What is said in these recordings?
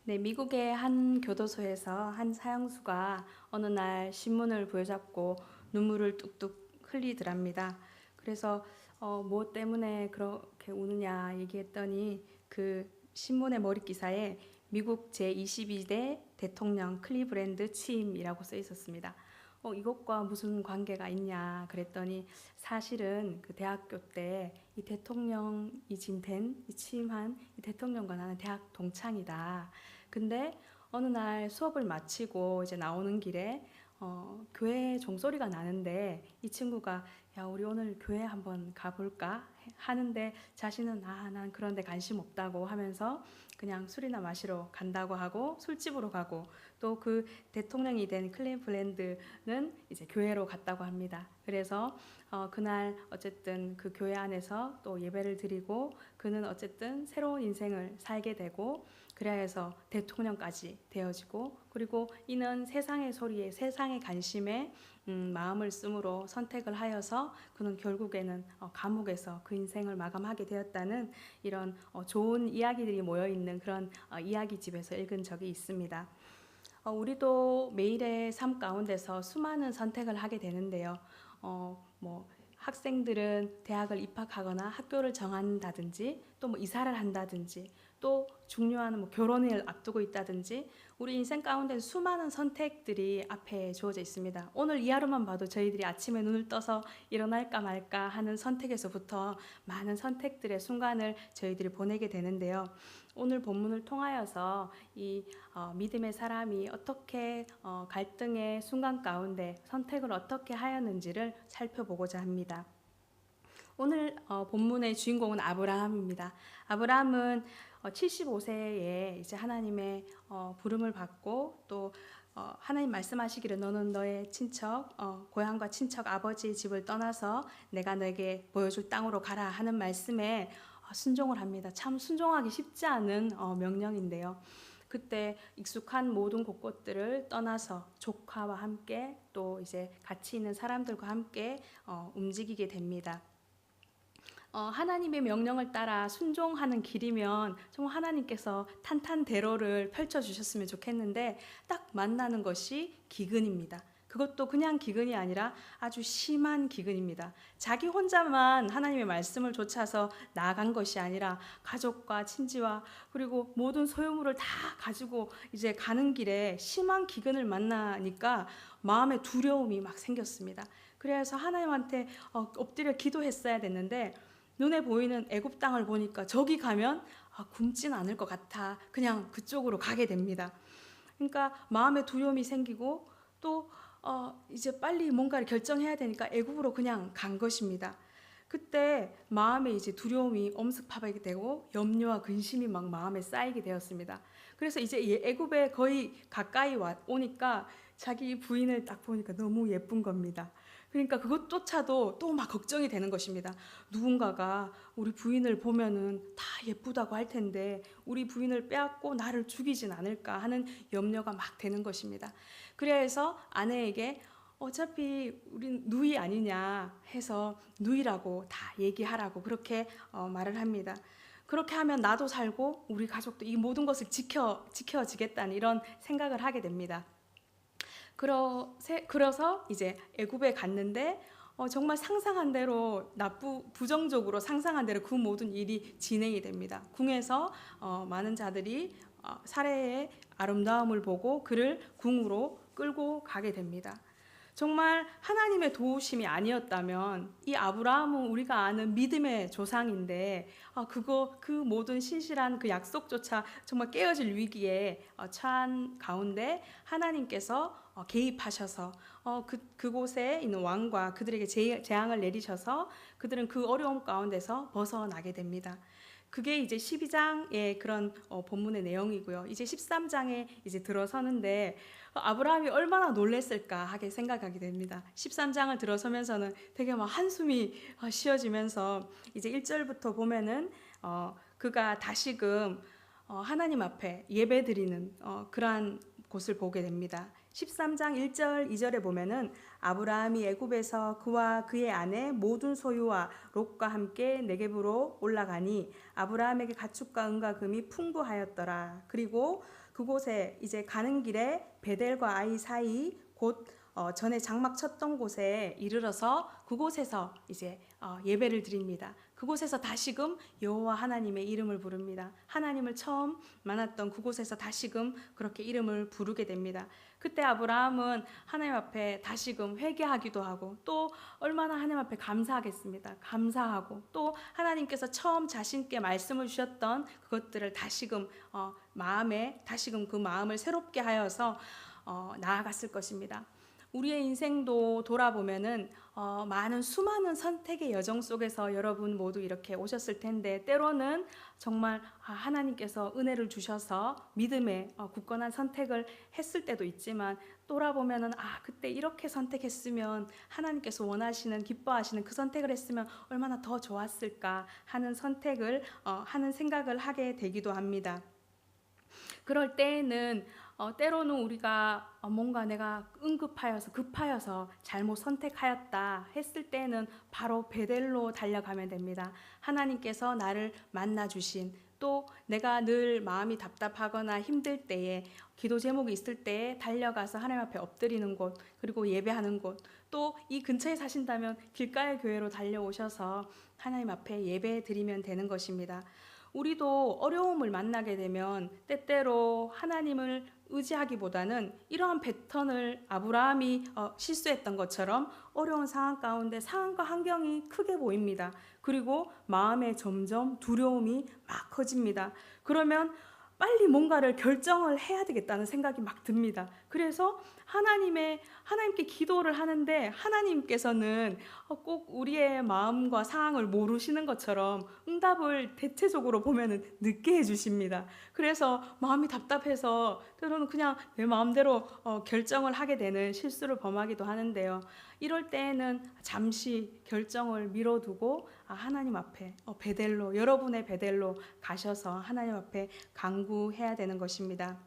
네, 미국의 한 교도소에서 한 사형수가 어느 날 신문을 부여잡고 눈물을 뚝뚝 흘리더랍니다. 그래서 뭐 때문에 그렇게 우느냐 얘기했더니 그 신문의 머리 기사에 미국 제22대 대통령 클리브랜드 취임이라고 써 있었습니다. 이것과 무슨 관계가 있냐 그랬더니 사실은 그 대학교 때 이 대통령이 진된 이 취임한 이 대통령과 나는 대학 동창이다. 근데 어느 날 수업을 마치고 이제 나오는 길에 교회 종소리가 나는데 이 친구가 야 우리 오늘 교회 한번 가볼까 하는데 자신은 난 그런 데 관심 없다고 하면서 그냥 술이나 마시러 간다고 하고 술집으로 가고 또 그 대통령이 된 클리블랜드는 이제 교회로 갔다고 합니다. 그래서 그날 어쨌든 그 교회 안에서 또 예배를 드리고 그는 어쨌든 새로운 인생을 살게 되고 그래야 해서 대통령까지 되어지고 그리고 이는 세상의 소리에 세상의 관심에 마음을 쓰므로 선택을 하여서 그는 결국에는 감옥에서 그 인생을 마감하게 되었다는 이런 좋은 이야기들이 모여있는 그런 이야기집에서 읽은 적이 있습니다. 우리도 매일의 삶 가운데서 수많은 선택을 하게 되는데요. 뭐 학생들은 대학을 입학하거나 학교를 정한다든지 또 뭐 이사를 한다든지 또 중요한 뭐 결혼을 앞두고 있다든지 우리 인생 가운데 수많은 선택들이 앞에 주어져 있습니다. 오늘 이 하루만 봐도 저희들이 아침에 눈을 떠서 일어날까 말까 하는 선택에서부터 많은 선택들의 순간을 저희들이 보내게 되는데요. 오늘 본문을 통하여서 이 믿음의 사람이 어떻게 갈등의 순간 가운데 선택을 어떻게 하였는지를 살펴보고자 합니다. 오늘 본문의 주인공은 아브라함입니다. 아브라함은 75세에 이제 하나님의 부름을 받고 또 하나님 말씀하시기를 너는 너의 친척 고향과 친척 아버지의 집을 떠나서 내가 너에게 보여줄 땅으로 가라 하는 말씀에 순종을 합니다. 참 순종하기 쉽지 않은 명령인데요. 그때 익숙한 모든 곳곳들을 떠나서 조카와 함께 또 이제 같이 있는 사람들과 함께 움직이게 됩니다. 하나님의 명령을 따라 순종하는 길이면 정말 하나님께서 탄탄대로를 펼쳐주셨으면 좋겠는데 딱 만나는 것이 기근입니다. 그것도 그냥 기근이 아니라 아주 심한 기근입니다. 자기 혼자만 하나님의 말씀을 좇아서 나아간 것이 아니라 가족과 친지와 그리고 모든 소유물을 다 가지고 이제 가는 길에 심한 기근을 만나니까 마음에 두려움이 막 생겼습니다. 그래서 하나님한테 엎드려 기도했어야 됐는데 눈에 보이는 애굽 땅을 보니까 저기 가면 굶진 않을 것 같아. 그냥 그쪽으로 가게 됩니다. 그러니까 마음에 두려움이 생기고 또 이제 빨리 뭔가를 결정해야 되니까 애굽으로 그냥 간 것입니다. 그때 마음에 이제 두려움이 엄습하게 되고 염려와 근심이 막 마음에 쌓이게 되었습니다. 그래서 이제 애굽에 거의 가까이 오니까 자기 부인을 딱 보니까 너무 예쁜 겁니다. 그러니까 그것조차도 또 막 걱정이 되는 것입니다. 누군가가 우리 부인을 보면은 다 예쁘다고 할 텐데 우리 부인을 빼앗고 나를 죽이진 않을까 하는 염려가 막 되는 것입니다. 그래서 아내에게 어차피 우린 누이 아니냐 해서 누이라고 다 얘기하라고 그렇게 말을 합니다. 그렇게 하면 나도 살고 우리 가족도 이 모든 것을 지켜지겠다는 이런 생각을 하게 됩니다. 그래서 이제 애굽에 갔는데 정말 상상한 대로 부정적으로 상상한 대로 그 모든 일이 진행이 됩니다. 궁에서 많은 자들이 사례의 아름다움을 보고 그를 궁으로 끌고 가게 됩니다. 정말 하나님의 도우심이 아니었다면 이 아브라함은 우리가 아는 믿음의 조상인데 그 모든 신실한 그 약속조차 정말 깨어질 위기에 처한 가운데 하나님께서 개입하셔서 그곳에 있는 왕과 그들에게 재앙을 내리셔서 그들은 그 어려움 가운데서 벗어나게 됩니다. 그게 이제 12장의 그런 본문의 내용이고요. 이제 13장에 이제 들어서는데 아브라함이 얼마나 놀랬을까 하게 생각하게 됩니다. 13장을 들어서면서는 되게 막 한숨이 쉬어지면서 이제 1절부터 보면은 그가 다시금 하나님 앞에 예배드리는 그러한 곳을 보게 됩니다. 13장 1절 2절에 보면은 아브라함이 애굽에서 그와 그의 아내 모든 소유와 롯과 함께 네겝으로 올라가니 아브라함에게 가축과 은과 금이 풍부하였더라. 그리고 그곳에 이제 가는 길에 베델과 아이 사이 곧 전에 장막 쳤던 곳에 이르러서 그곳에서 이제 예배를 드립니다. 그곳에서 다시금 여호와 하나님의 이름을 부릅니다. 하나님을 처음 만났던 그곳에서 다시금 그렇게 이름을 부르게 됩니다. 그때 아브라함은 하나님 앞에 다시금 회개하기도 하고 또 얼마나 하나님 앞에 감사하겠습니다. 감사하고 또 하나님께서 처음 자신께 말씀을 주셨던 그것들을 다시금 마음에 다시금 그 마음을 새롭게 하여서 나아갔을 것입니다. 우리의 인생도 돌아보면은 많은 수많은 선택의 여정 속에서 여러분 모두 이렇게 오셨을 텐데 때로는 정말 하나님께서 은혜를 주셔서 믿음의 굳건한 선택을 했을 때도 있지만 돌아보면은 그때 이렇게 선택했으면 하나님께서 원하시는 기뻐하시는 그 선택을 했으면 얼마나 더 좋았을까 하는 선택을 하는 생각을 하게 되기도 합니다. 그럴 때에는 때로는 우리가 뭔가 내가 급하여서 잘못 선택하였다 했을 때는 바로 베델로 달려가면 됩니다. 하나님께서 나를 만나 주신 또 내가 늘 마음이 답답하거나 힘들 때에 기도 제목이 있을 때에 달려가서 하나님 앞에 엎드리는 곳 그리고 예배하는 곳 또 이 근처에 사신다면 길가의 교회로 달려오셔서 하나님 앞에 예배 드리면 되는 것입니다. 우리도 어려움을 만나게 되면 때때로 하나님을 의지하기보다는 이러한 패턴을 아브라함이 실수했던 것처럼 어려운 상황 가운데 상황과 환경이 크게 보입니다. 그리고 마음에 점점 두려움이 막 커집니다. 그러면 빨리 뭔가를 결정을 해야 되겠다는 생각이 막 듭니다. 그래서 하나님께 기도를 하는데 하나님께서는 꼭 우리의 마음과 상황을 모르시는 것처럼 응답을 대체적으로 보면은 늦게 해주십니다. 그래서 마음이 답답해서 때로는 그냥 내 마음대로 결정을 하게 되는 실수를 범하기도 하는데요. 이럴 때에는 잠시 결정을 미뤄두고 하나님 앞에 베델로 여러분의 베델로 가셔서 하나님 앞에 간구해야 되는 것입니다.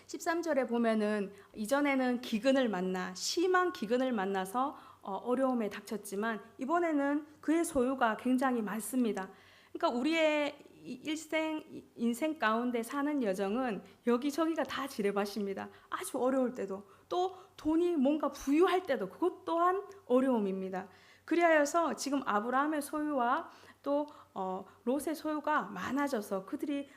13절에 보면은 이전에는 심한 기근을 만나서 어려움에 닥쳤지만 이번에는 그의 소유가 굉장히 많습니다. 그러니까 우리의 인생 가운데 사는 여정은 여기저기가 다 지뢰밭입니다. 아주 어려울 때도 또 돈이 뭔가 부유할 때도 그것 또한 어려움입니다. 그리하여서 지금 아브라함의 소유와 또 롯의 소유가 많아져서 그들이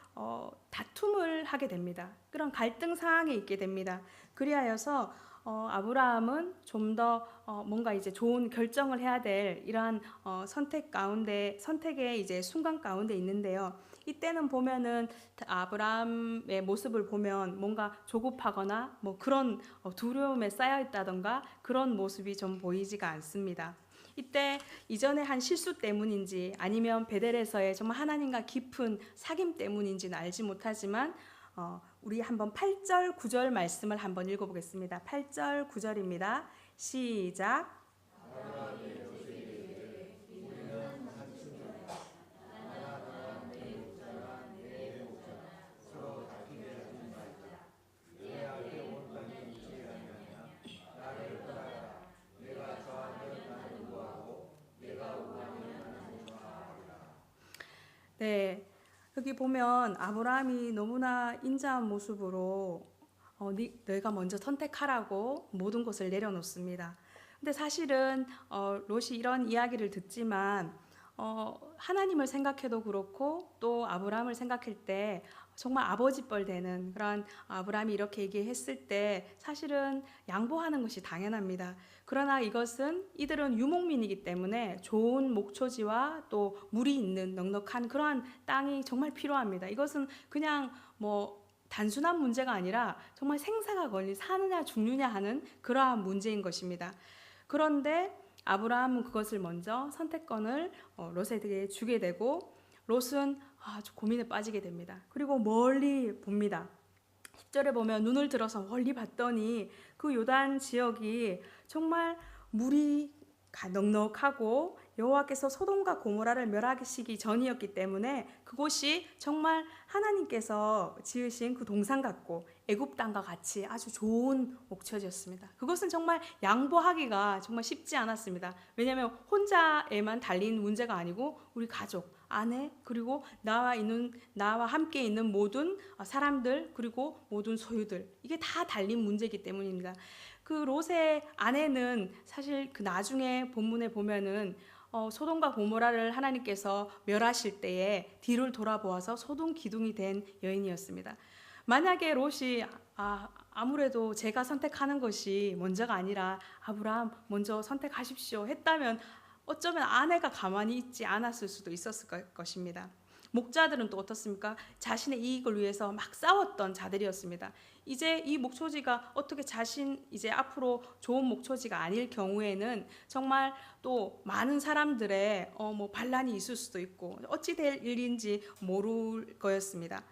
다툼을 하게 됩니다. 그런 갈등 상황에 있게 됩니다. 그리하여서 아브라함은 좀 더 뭔가 이제 좋은 결정을 해야 될 이러한 선택의 이제 순간 가운데 있는데요. 이때는 보면은 아브라함의 모습을 보면 뭔가 조급하거나 뭐 그런 두려움에 쌓여 있다던가 그런 모습이 좀 보이지가 않습니다. 이때 이전에 한 실수 때문인지 아니면 베델에서의 정말 하나님과 깊은 사귐 때문인지는 알지 못하지만 우리 한번 8절 9절 말씀을 한번 읽어보겠습니다. 8절 9절입니다. 시작. 네, 여기 보면 아브라함이 너무나 인자한 모습으로 내가 먼저 선택하라고 모든 것을 내려놓습니다. 근데 사실은 롯이 이런 이야기를 듣지만 하나님을 생각해도 그렇고 또 아브라함을 생각할 때 정말 아버지 뻘 되는 그런 아브라함이 이렇게 얘기했을 때 사실은 양보하는 것이 당연합니다. 그러나 이들은 유목민이기 때문에 좋은 목초지와 또 물이 있는 넉넉한 그러한 땅이 정말 필요합니다. 이것은 그냥 단순한 문제가 아니라 정말 생사가 걸린 사느냐 죽느냐 하는 그러한 문제인 것입니다. 그런데 아브라함은 그것을 먼저 선택권을 롯에게 주게 되고 롯은 아주 고민에 빠지게 됩니다. 그리고 멀리 봅니다. 10절에 보면 눈을 들어서 멀리 봤더니 그 요단 지역이 정말 물이 넉넉하고 여호와께서 소돔과 고모라를 멸하시기 전이었기 때문에 그곳이 정말 하나님께서 지으신 그 동산 같고 애굽 땅과 같이 아주 좋은 목초지였습니다. 그것은 정말 양보하기가 정말 쉽지 않았습니다. 왜냐하면 혼자에만 달린 문제가 아니고 우리 가족, 아내, 그리고 나와 함께 있는 모든 사람들, 그리고 모든 소유들, 이게 다 달린 문제이기 때문입니다. 그 롯의 아내는 사실 그 나중에 본문에 보면은 소돔과 고모라를 하나님께서 멸하실 때에 뒤를 돌아보아서 소동 기둥이 된 여인이었습니다. 만약에 롯이 아무래도 제가 선택하는 것이 먼저가 아니라 아브라함 먼저 선택하십시오 했다면 어쩌면 아내가 가만히 있지 않았을 수도 있었을 것입니다. 목자들은 또 어떻습니까? 자신의 이익을 위해서 막 싸웠던 자들이었습니다. 이제 이 목초지가 어떻게 이제 앞으로 좋은 목초지가 아닐 경우에는 정말 또 많은 사람들의 반란이 있을 수도 있고 어찌 될 일인지 모를 거였습니다.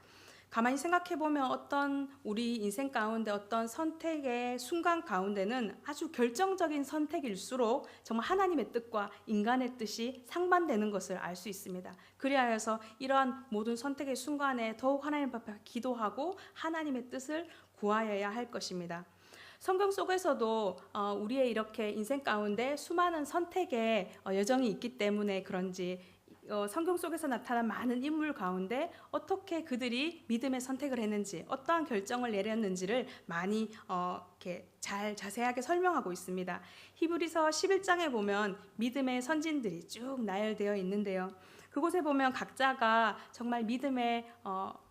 가만히 생각해 보면 어떤 우리 인생 가운데 어떤 선택의 순간 가운데는 아주 결정적인 선택일수록 정말 하나님의 뜻과 인간의 뜻이 상반되는 것을 알 수 있습니다. 그리하여서 이러한 모든 선택의 순간에 더욱 하나님 앞에 기도하고 하나님의 뜻을 구하여야 할 것입니다. 성경 속에서도 우리의 이렇게 인생 가운데 수많은 선택의 여정이 있기 때문에 그런지 성경 속에서 나타난 많은 인물 가운데 어떻게 그들이 믿음의 선택을 했는지, 어떠한 결정을 내렸는지를 많이 이렇게 잘 자세하게 설명하고 있습니다. 히브리서 11장에 보면 믿음의 선진들이 쭉 나열되어 있는데요. 그곳에 보면 각자가 정말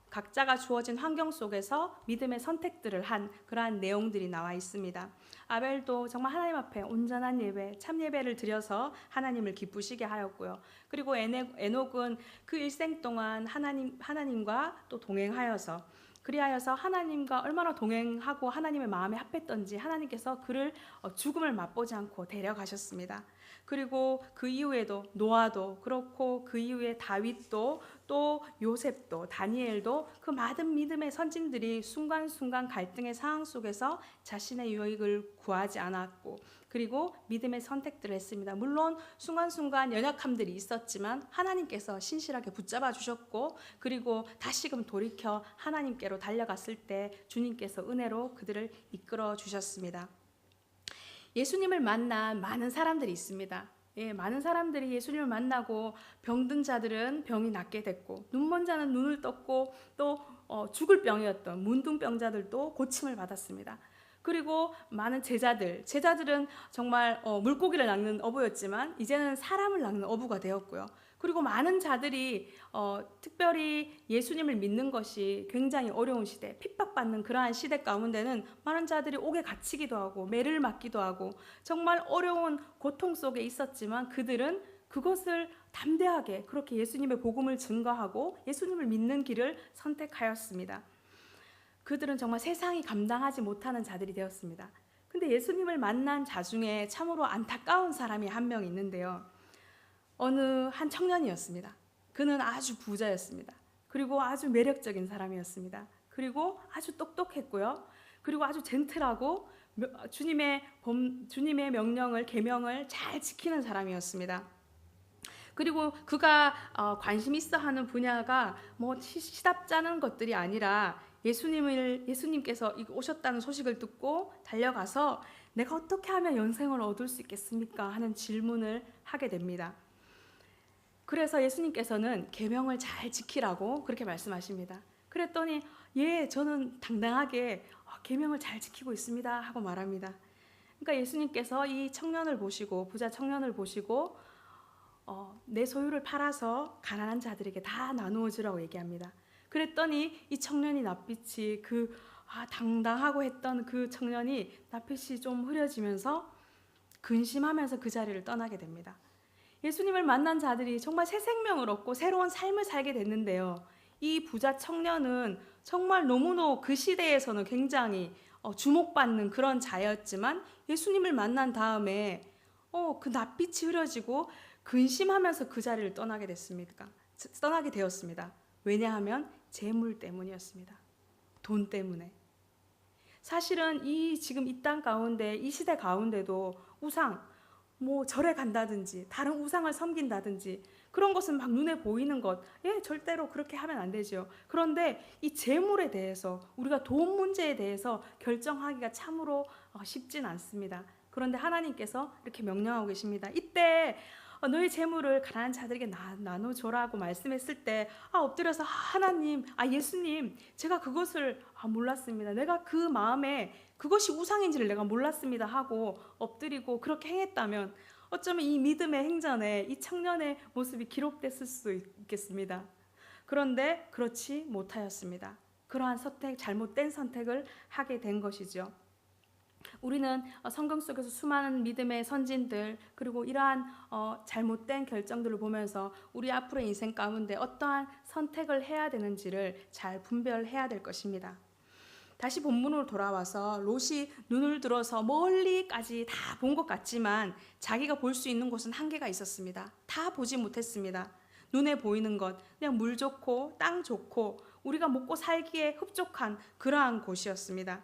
각자가 주어진 환경 속에서 믿음의 선택들을 한 그러한 내용들이 나와 있습니다. 아벨도 정말 하나님 앞에 온전한 예배, 참 예배를 드려서 하나님을 기쁘시게 하였고요. 그리고 에녹은 그 일생 동안 하나님과 또 동행하여서 그리하여서 하나님과 얼마나 동행하고 하나님의 마음에 합했던지 하나님께서 그를 죽음을 맛보지 않고 데려가셨습니다. 그리고 그 이후에도 노아도 그렇고 그 이후에 다윗도 또 요셉도 다니엘도 그 많은 믿음의 선진들이 순간순간 갈등의 상황 속에서 자신의 유익을 구하지 않았고 그리고 믿음의 선택들을 했습니다. 물론 순간순간 연약함들이 있었지만 하나님께서 신실하게 붙잡아 주셨고 그리고 다시금 돌이켜 하나님께로 달려갔을 때 주님께서 은혜로 그들을 이끌어 주셨습니다. 예수님을 만난 많은 사람들이 있습니다. 많은 사람들이 예수님을 만나고 병든 자들은 병이 낫게 됐고 눈먼 자는 눈을 떴고 또 죽을 병이었던 문둥병자들도 고침을 받았습니다. 그리고 많은 제자들은 정말 물고기를 낚는 어부였지만 이제는 사람을 낚는 어부가 되었고요. 그리고 많은 자들이 특별히 예수님을 믿는 것이 굉장히 어려운 시대, 핍박받는 그러한 시대 가운데는 많은 자들이 옥에 갇히기도 하고 매를 맞기도 하고 정말 어려운 고통 속에 있었지만 그들은 그것을 담대하게 그렇게 예수님의 복음을 증거하고 예수님을 믿는 길을 선택하였습니다. 그들은 정말 세상이 감당하지 못하는 자들이 되었습니다. 근데 예수님을 만난 자 중에 참으로 안타까운 사람이 한 명 있는데요. 어느 한 청년이었습니다. 그는 아주 부자였습니다. 그리고 아주 매력적인 사람이었습니다. 그리고 아주 똑똑했고요. 그리고 아주 젠틀하고 주님의 명령을 계명을 잘 지키는 사람이었습니다. 그리고 그가 관심 있어 하는 분야가 시답잖은 것들이 아니라 예수님께서 오셨다는 소식을 듣고 달려가서 내가 어떻게 하면 영생을 얻을 수 있겠습니까? 하는 질문을 하게 됩니다. 그래서 예수님께서는 계명을 잘 지키라고 그렇게 말씀하십니다. 그랬더니 저는 당당하게 계명을 잘 지키고 있습니다 하고 말합니다. 그러니까 예수님께서 이 청년을 보시고 부자 청년을 보시고 내 소유를 팔아서 가난한 자들에게 다 나누어 주라고 얘기합니다. 그랬더니 이 청년이 낯빛이 당당하고 했던 그 청년이 낯빛이 좀 흐려지면서 근심하면서 그 자리를 떠나게 됩니다. 예수님을 만난 자들이 정말 새 생명을 얻고 새로운 삶을 살게 됐는데요. 이 부자 청년은 정말 너무도 그 시대에서는 굉장히 주목받는 그런 자였지만 예수님을 만난 다음에 그 낯빛이 흐려지고 근심하면서 그 자리를 떠나게 되었습니다. 왜냐하면 재물 때문이었습니다. 돈 때문에. 사실은 지금 이 땅 가운데 이 시대 가운데도 우상 뭐 절에 간다든지 다른 우상을 섬긴다든지 그런 것은 막 눈에 보이는 것, 절대로 그렇게 하면 안 되죠. 그런데 이 재물에 대해서, 우리가 돈 문제에 대해서 결정하기가 참으로 쉽진 않습니다. 그런데 하나님께서 이렇게 명령하고 계십니다. 이때 너희 재물을 가난한 자들에게 나눠줘라고 말씀했을 때 엎드려서 하나님, 예수님, 제가 그것을 몰랐습니다. 내가 그 마음에 그것이 우상인지를 내가 몰랐습니다 하고 엎드리고 그렇게 행했다면 어쩌면 이 믿음의 행전에 이 청년의 모습이 기록됐을 수도 있겠습니다. 그런데 그렇지 못하였습니다. 그러한 잘못된 선택을 하게 된 것이죠. 우리는 성경 속에서 수많은 믿음의 선진들, 그리고 이러한 잘못된 결정들을 보면서 우리 앞으로의 인생 가운데 어떠한 선택을 해야 되는지를 잘 분별해야 될 것입니다. 다시 본문으로 돌아와서 롯이 눈을 들어서 멀리까지 다 본 것 같지만 자기가 볼 수 있는 곳은 한계가 있었습니다. 다 보지 못했습니다. 눈에 보이는 것, 그냥 물 좋고 땅 좋고 우리가 먹고 살기에 흡족한 그러한 곳이었습니다.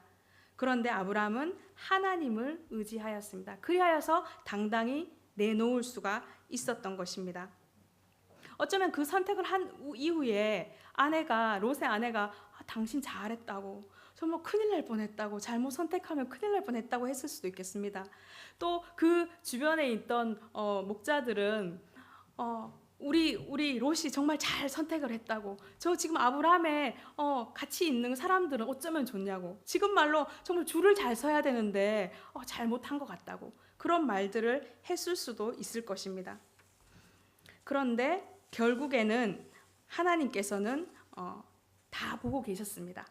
그런데 아브라함은 하나님을 의지하였습니다. 그리하여서 당당히 내놓을 수가 있었던 것입니다. 어쩌면 그 선택을 한 이후에 롯의 아내가 당신 잘했다고, 정말 큰일 날 뻔했다고, 잘못 선택하면 큰일 날 뻔했다고 했을 수도 있겠습니다. 또 그 주변에 있던 목자들은 우리 롯이 정말 잘 선택을 했다고, 저 지금 아브라함에 같이 있는 사람들은 어쩌면 좋냐고, 지금 말로 정말 줄을 잘 서야 되는데 잘못한 것 같다고, 그런 말들을 했을 수도 있을 것입니다. 그런데 결국에는 하나님께서는 다 보고 계셨습니다.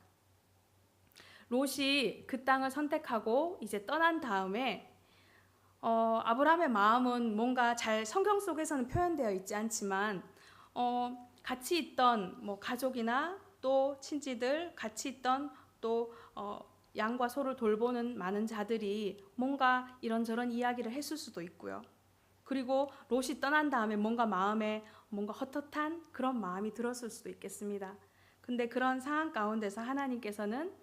롯이 그 땅을 선택하고 이제 떠난 다음에 아브라함의 마음은 뭔가 성경 속에서는 표현되어 있지 않지만 같이 있던 가족이나 또 친지들, 같이 있던 또 양과 소를 돌보는 많은 자들이 뭔가 이런저런 이야기를 했을 수도 있고요. 그리고 롯이 떠난 다음에 마음에 뭔가 헛헛한 그런 마음이 들었을 수도 있겠습니다. 근데 그런 상황 가운데서 하나님께서는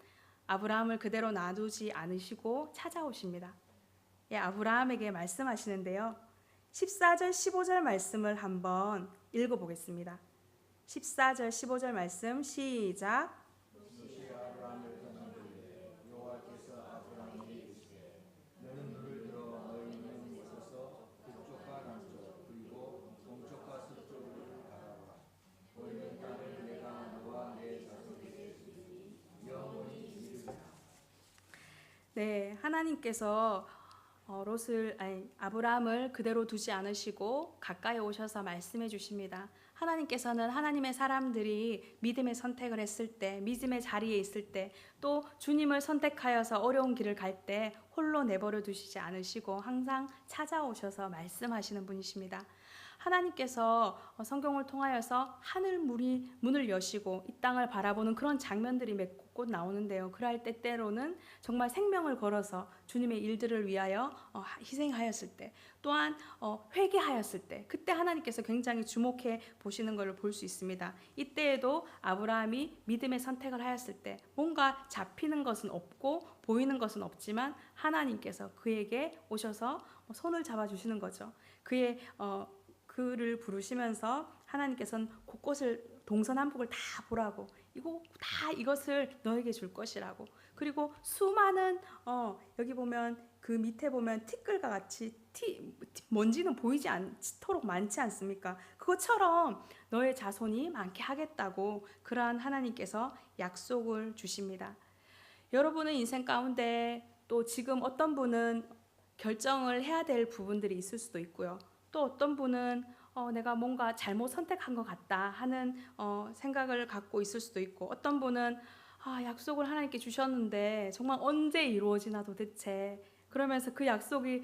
아브라함을 그대로 놔두지 않으시고 찾아오십니다. 아브라함에게 말씀하시는데요. 14절 15절 말씀을 한번 읽어보겠습니다. 14절 15절 말씀 시작. 네, 하나님께서 아브라함을 그대로 두지 않으시고 가까이 오셔서 말씀해 주십니다. 하나님께서는 하나님의 사람들이 믿음의 선택을 했을 때, 믿음의 자리에 있을 때, 또 주님을 선택하여서 어려운 길을 갈 때 홀로 내버려 두시지 않으시고 항상 찾아오셔서 말씀하시는 분이십니다. 하나님께서 성경을 통하여서 하늘 문을 여시고 이 땅을 바라보는 그런 장면들이 몇 곳 나오는데요. 그럴 때 때로는 정말 생명을 걸어서 주님의 일들을 위하여 희생하였을 때, 또한 회개하였을 때, 그때 하나님께서 굉장히 주목해 보시는 것을 볼 수 있습니다. 이때에도 아브라함이 믿음의 선택을 하였을 때 뭔가 잡히는 것은 없고 보이는 것은 없지만 하나님께서 그에게 오셔서 손을 잡아주시는 거죠. 그를 부르시면서 하나님께서는 곳곳을 동서남북을 다 보라고, 이것을 너에게 줄 것이라고, 그리고 수많은 여기 보면 그 밑에 보면 티끌과 같이 먼지는 보이지 않도록 많지 않습니까? 그것처럼 너의 자손이 많게 하겠다고 그러한 하나님께서 약속을 주십니다. 여러분의 인생 가운데 또 지금 어떤 분은 결정을 해야 될 부분들이 있을 수도 있고요. 또 어떤 분은 내가 뭔가 잘못 선택한 것 같다 하는 생각을 갖고 있을 수도 있고, 어떤 분은 약속을 하나님께 주셨는데 정말 언제 이루어지나 도대체, 그러면서 그 약속이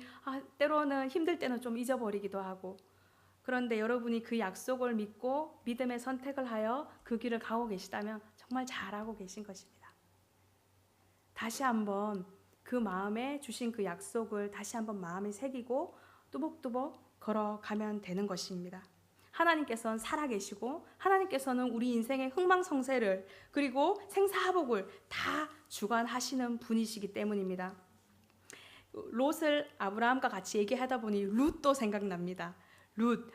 때로는 힘들 때는 좀 잊어버리기도 하고, 그런데 여러분이 그 약속을 믿고 믿음의 선택을 하여 그 길을 가고 계시다면 정말 잘하고 계신 것입니다. 다시 한번 그 마음에 주신 그 약속을 다시 한번 마음에 새기고 뚜벅뚜벅 걸어가면 되는 것입니다. 하나님께서는 살아계시고 하나님께서는 우리 인생의 흥망성쇠를 그리고 생사화복을 다 주관하시는 분이시기 때문입니다. 롯을 아브라함과 같이 얘기하다 보니 룻도 생각납니다.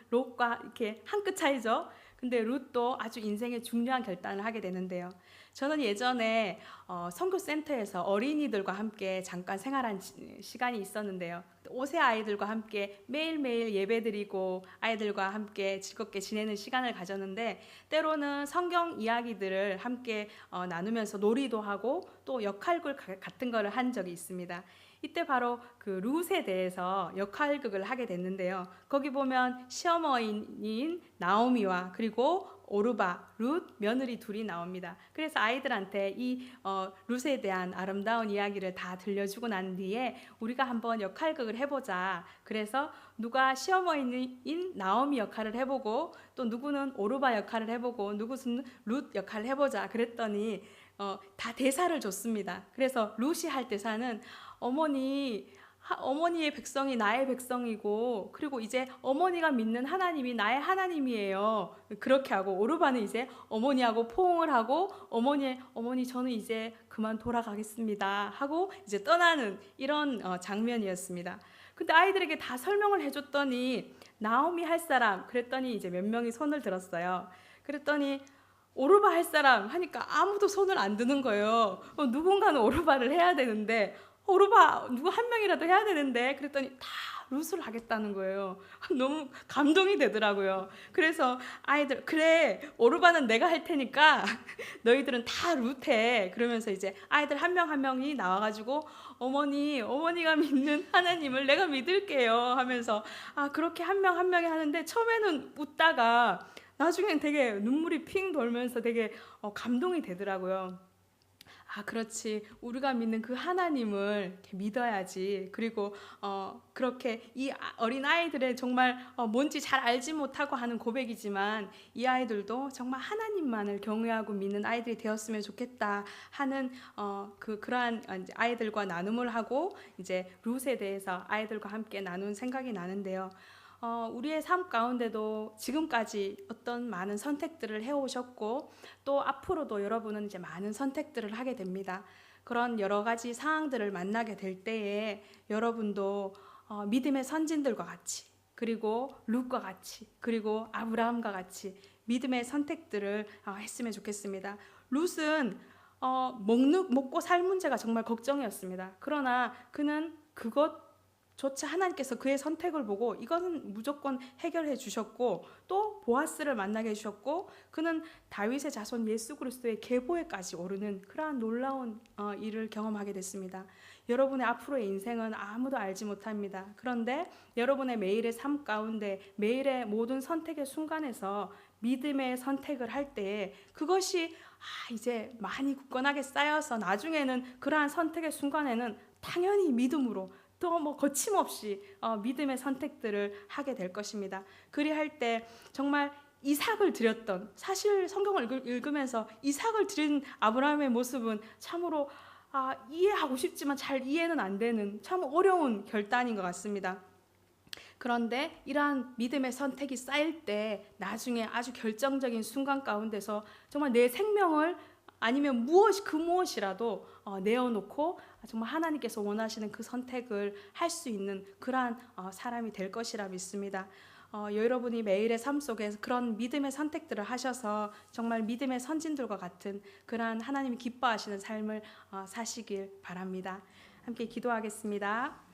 롯과 이렇게 한 끗 차이죠. 근데 룻도 아주 인생의 중요한 결단을 하게 되는데요. 저는 예전에 선교센터에서 어린이들과 함께 잠깐 생활한 시간이 있었는데요. 5세 아이들과 함께 매일매일 예배드리고 아이들과 함께 즐겁게 지내는 시간을 가졌는데, 때로는 성경 이야기들을 함께 나누면서 놀이도 하고 또 역할극 같은 거를 한 적이 있습니다. 이때 바로 그 룻에 대해서 역할극을 하게 됐는데요. 거기 보면 시어머니인 나오미와 그리고 오르바, 룻, 며느리 둘이 나옵니다. 그래서 아이들한테 이 룻에 대한 아름다운 이야기를 다 들려주고 난 뒤에 우리가 한번 역할극을 해보자. 그래서 누가 시어머니인 나오미 역할을 해보고 또 누구는 오르바 역할을 해보고 누구는 룻 역할을 해보자. 그랬더니 다 대사를 줬습니다. 그래서 룻이 할 대사는 어머니의 백성이 나의 백성이고, 그리고 이제 어머니가 믿는 하나님이 나의 하나님이에요. 그렇게 하고, 오르바는 이제 어머니하고 포옹을 하고, 어머니 저는 이제 그만 돌아가겠습니다 하고 이제 떠나는 이런 장면이었습니다. 근데 아이들에게 다 설명을 해줬더니 나오미 할 사람 그랬더니 이제 몇 명이 손을 들었어요. 그랬더니 오르바 할 사람 하니까 아무도 손을 안 드는 거예요. 누군가는 오르바를 해야 되는데, 오르바 누구 한 명이라도 해야 되는데, 그랬더니 다 룻을 하겠다는 거예요. 너무 감동이 되더라고요. 그래서 아이들, 그래 오르바는 내가 할 테니까 너희들은 다 룻 해. 그러면서 이제 아이들 한 명 한 명이 나와가지고 어머니가 믿는 하나님을 내가 믿을게요 하면서 그렇게 한 명 한 명이 하는데, 처음에는 웃다가 나중엔 되게 눈물이 핑 돌면서 되게 감동이 되더라고요. 그렇지. 우리가 믿는 그 하나님을 이렇게 믿어야지. 그리고 그렇게 이 어린 아이들의 정말 뭔지 잘 알지 못하고 하는 고백이지만, 이 아이들도 정말 하나님만을 경외하고 믿는 아이들이 되었으면 좋겠다 하는 그러한 아이들과 나눔을 하고 이제 룻에 대해서 아이들과 함께 나눈 생각이 나는데요. 우리의 삶 가운데도 지금까지 어떤 많은 선택들을 해오셨고, 또 앞으로도 여러분은 이제 많은 선택들을 하게 됩니다. 그런 여러 가지 상황들을 만나게 될 때에 여러분도 믿음의 선진들과 같이, 그리고 룻과 같이, 그리고 아브라함과 같이 믿음의 선택들을 했으면 좋겠습니다. 룻은 먹고 살 문제가 정말 걱정이었습니다. 그러나 그는 그것조차 하나님께서 그의 선택을 보고 이거는 무조건 해결해 주셨고, 또 보아스를 만나게 해주셨고, 그는 다윗의 자손 예수 그리스도의 계보에까지 오르는 그러한 놀라운 일을 경험하게 됐습니다. 여러분의 앞으로의 인생은 아무도 알지 못합니다. 그런데 여러분의 매일의 삶 가운데 매일의 모든 선택의 순간에서 믿음의 선택을 할 때 그것이 이제 많이 굳건하게 쌓여서 나중에는 그러한 선택의 순간에는 당연히 믿음으로 또 거침없이 믿음의 선택들을 하게 될 것입니다. 그리할 때 정말 이삭을 드렸던, 사실 성경을 읽으면서 이삭을 드린 아브라함의 모습은 참으로 이해하고 싶지만 잘 이해는 안 되는 참 어려운 결단인 것 같습니다. 그런데 이러한 믿음의 선택이 쌓일 때 나중에 아주 결정적인 순간 가운데서 정말 내 생명을 아니면 무엇이라도 내어놓고 정말 하나님께서 원하시는 그 선택을 할 수 있는 그러한 사람이 될 것이라 믿습니다. 여러분이 매일의 삶 속에서 그런 믿음의 선택들을 하셔서 정말 믿음의 선진들과 같은 그러한 하나님이 기뻐하시는 삶을 사시길 바랍니다. 함께 기도하겠습니다.